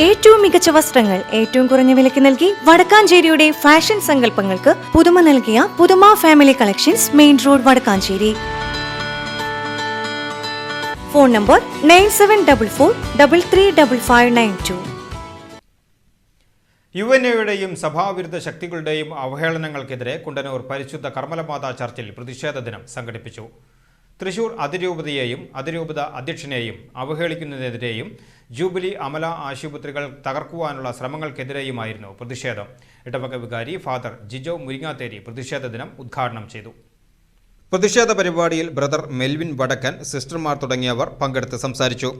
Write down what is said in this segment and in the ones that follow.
ഏറ്റവും മികച്ച വസ്ത്രങ്ങൾ ഏറ്റവും കുറഞ്ഞ വിലയ്ക്ക് നൽകി വടക്കാഞ്ചേരിയുടെ ഫാഷൻ സങ്കല്പങ്ങൾക്ക് പുതുമ നൽകിയ പുതുമ family collections, main road, Vadakkanchery. Phone number 9744335592. യുഎൻഎയുടെയും സഭാവിരുദ്ധ ശക്തികളുടെയും അവഹേളനങ്ങൾക്കെതിരെ കുണ്ടന്നൂർ പരിശുദ്ധ കർമ്മലമാതാ ചർച്ചിൽ പ്രതിഷേധ ദിനം സംഘടിപ്പിച്ചു. തൃശൂർ അതിരൂപതയെയും അതിരൂപത അധ്യക്ഷനെയും അവഹേളിക്കുന്നതിനെതിരെയും ജൂബിലി അമല ആശുപത്രികൾ തകർക്കുവാനുള്ള ശ്രമങ്ങൾക്കെതിരെയുമായിരുന്നു പ്രതിഷേധം. ഇടവക വികാരി ഫാദർ ജിജോ മുരിങ്ങാത്തേരി പ്രതിഷേധ ദിനം ഉദ്ഘാടനം ചെയ്തു. പ്രതിഷേധ പരിപാടിയിൽ ബ്രദർ മെൽവിൻ വടക്കൻ, സിസ്റ്റർമാർ തുടങ്ങിയവർ പങ്കെടുത്ത് സംസാരിച്ചു.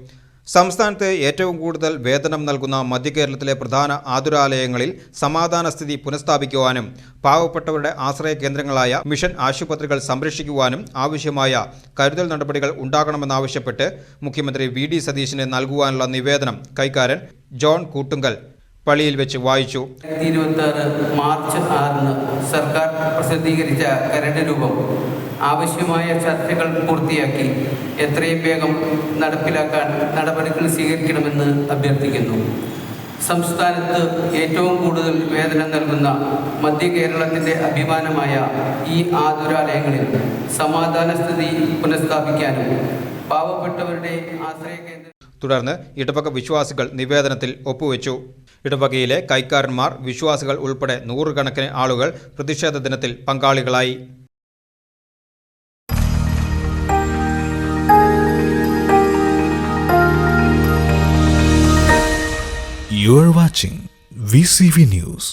സംസ്ഥാനത്ത് ഏറ്റവും കൂടുതൽ വേതനം നൽകുന്ന മധ്യകേരളത്തിലെ പ്രധാന ആതുരാലയങ്ങളിൽ സമാധാന സ്ഥിതി പുനഃസ്ഥാപിക്കുവാനും പാവപ്പെട്ടവരുടെ ആശ്രയ കേന്ദ്രങ്ങളായ മിഷൻ ആശുപത്രികൾ സംരക്ഷിക്കുവാനും ആവശ്യമായ കരുതൽ നടപടികൾ ഉണ്ടാകണമെന്നാവശ്യപ്പെട്ട് മുഖ്യമന്ത്രി വി.ഡി. സതീശന് നൽകുവാനുള്ള നിവേദനം കൈക്കാരൻ ജോൺ കൂട്ടുങ്കൽ പള്ളിയിൽ വെച്ച് വായിച്ചു. 2026 മാർച്ച് 6 സർക്കാർ പ്രസിദ്ധീകരിച്ച കരട് രൂപം ആവശ്യമായ ചർച്ചകൾ പൂർത്തിയാക്കി എത്രയും വേഗം നടപ്പിലാക്കാൻ നടപടികൾ സ്വീകരിക്കണമെന്ന് അഭ്യർത്ഥിക്കുന്നു. സംസ്ഥാനത്ത് ഏറ്റവും കൂടുതൽ വേതനം നൽകുന്ന മധ്യ കേരളത്തിൻ്റെ അഭിമാനമായ ഈ ആതുരാലയങ്ങളിൽ സമാധാന സ്ഥിതി പുനഃസ്ഥാപിക്കാനും പാവപ്പെട്ടവരുടെ ആശ്രയ കേന്ദ്രം. തുടർന്ന് ഇടവക വിശ്വാസികൾ നിവേദനത്തിൽ ഒപ്പുവെച്ചു. ഇടവകയിലെ കൈക്കാരന്മാർ, വിശ്വാസികൾ ഉൾപ്പെടെ നൂറുകണക്കിന് ആളുകൾ പ്രതിഷേധ ദിനത്തിൽ പങ്കാളികളായി. You are watching VCV News.